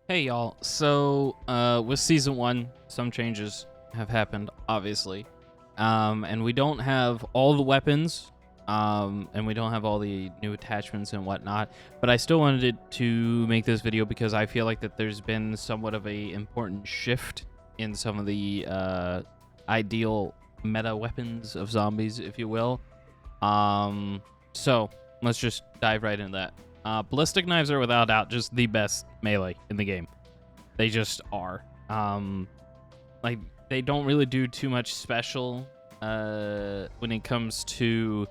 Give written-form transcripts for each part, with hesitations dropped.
Hey y'all, so with season 1, some changes have happened, obviously. And we don't have all the weapons, and we don't have all the new attachments and whatnot, but I still wanted to make this video because I feel like that there's been somewhat of a important shift in some of the ideal meta weapons of zombies, if you will. So let's just dive right into that. Ballistic knives are without doubt just the best melee in the game. They just are. Like, they don't really do too much special when it comes to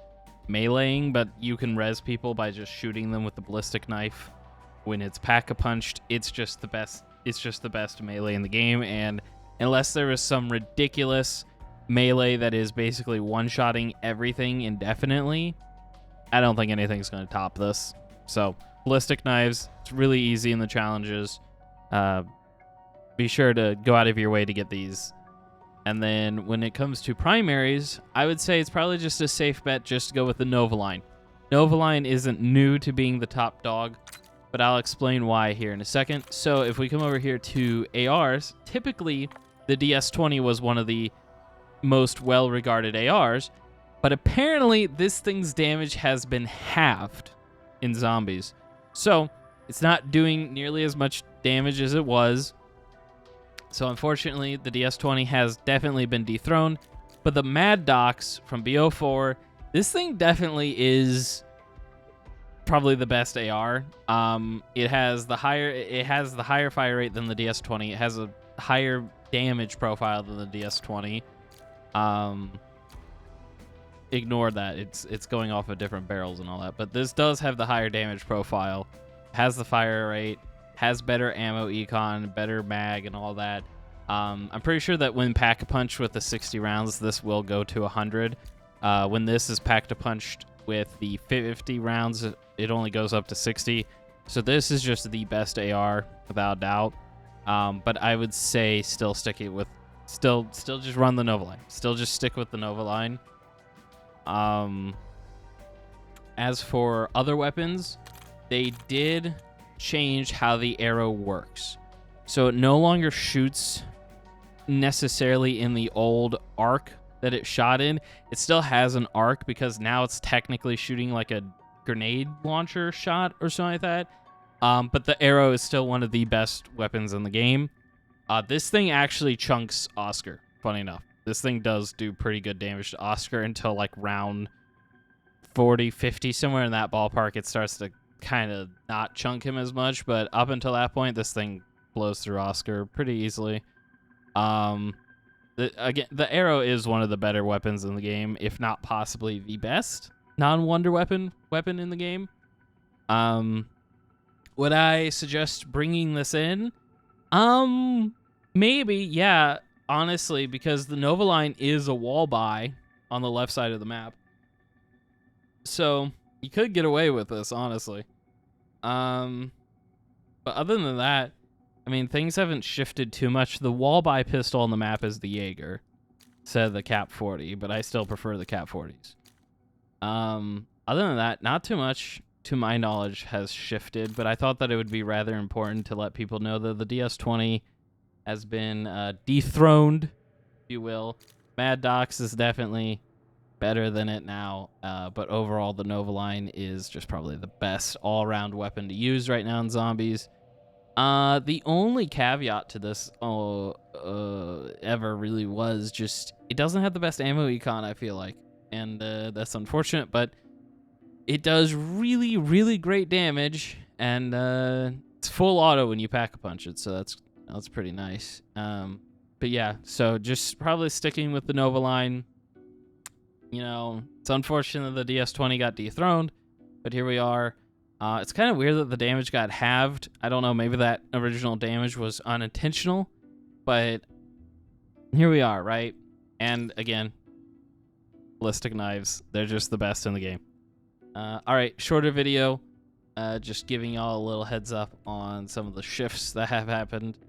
meleeing, but you can res people by just shooting them with the ballistic knife. When it's pack-a-punched, it's just the best. It's just the best melee in the game, and unless there is some ridiculous melee that is basically one-shotting everything indefinitely, I don't think anything's going to top this. So, ballistic knives, it's really easy in the challenges. Be sure to go out of your way to get these. And then when it comes to primaries, I would say it's probably just a safe bet just to go with the Novaline. Novaline isn't new to being the top dog, but I'll explain why here in a second. So if we come over here to ARs, typically the DS20 was one of the most well-regarded ARs, but apparently this thing's damage has been halved in zombies. So it's not doing nearly as much damage as it was. So unfortunately, the DS20 has definitely been dethroned. But the Mad Docs from BO4, this thing definitely is probably the best AR. It has the higher fire rate than the DS20. It has a higher damage profile than the DS20. Ignore that. It's going off of different barrels and all that. But this does have the higher damage profile, has the fire rate, has better ammo econ, better mag, and all that. I'm pretty sure that when pack-a-punch with the 60 rounds, this will go to 100. When this is pack-a-punched with the 50 rounds, it only goes up to 60. So this is just the best AR, without doubt. But I would say still just run the Novaline. Still just stick with the Novaline. As for other weapons, they did change how the arrow works. So it no longer shoots necessarily in the old arc that it shot in. It still has an arc because now it's technically shooting like a grenade launcher shot or something like that. But the arrow is still one of the best weapons in the game. This thing actually chunks Oscar, funny enough. This thing does do pretty good damage to Oscar until like round 40, 50, somewhere in that ballpark. It starts to kind of not chunk him as much, but up until that point, this thing blows through Oscar pretty easily. The arrow is one of the better weapons in the game, if not possibly the best non-wonder weapon in the game. Would I suggest bringing this in? Maybe, yeah, honestly, because the Novaline is a wall buy on the left side of the map. So you could get away with this, honestly. But other than that, I mean, things haven't shifted too much. The wall buy pistol on the map is the Jaeger, instead of the Cap 40, but I still prefer the Cap 40s. Other than that, not too much, to my knowledge, has shifted, but I thought that it would be rather important to let people know that the DS20 has been dethroned, if you will. Mad Docs is definitely better than it now, but overall the Novaline is just probably the best all-around weapon to use right now in zombies. The only caveat to this ever really was just it doesn't have the best ammo econ, I feel like, and that's unfortunate, but it does really, really great damage, and it's full auto when you pack-a-punch it, so that's pretty nice. But yeah, so just probably sticking with the Novaline. You know, it's unfortunate that the DS20 got dethroned, but here we are. It's kind of weird that the damage got halved. I don't know, maybe that original damage was unintentional, but here we are, right? And again, ballistic knives, they're just the best in the game. All right, shorter video, just giving y'all a little heads up on some of the shifts that have happened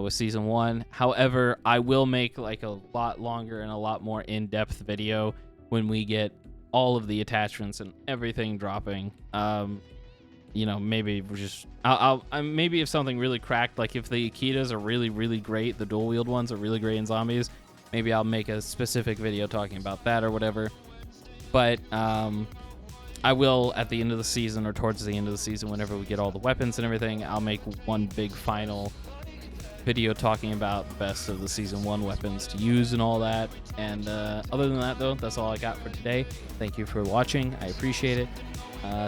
with Season 1. However, I will make like a lot longer and a lot more in-depth video when we get all of the attachments and everything dropping. you know, maybe we're just maybe if something really cracked, like if the Akitas are really, really great, the dual wield ones are really great in zombies, maybe I'll make a specific video talking about that or whatever. But I will, at the end of the season or towards the end of the season, whenever we get all the weapons and everything, I'll make one big final video talking about the best of the season 1 weapons to use and all that. And other than that, though, that's all I got for today. Thank you for watching. I appreciate it.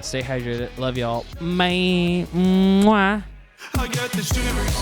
Stay hydrated. Love y'all. Bye. Mwah. I got the shivers.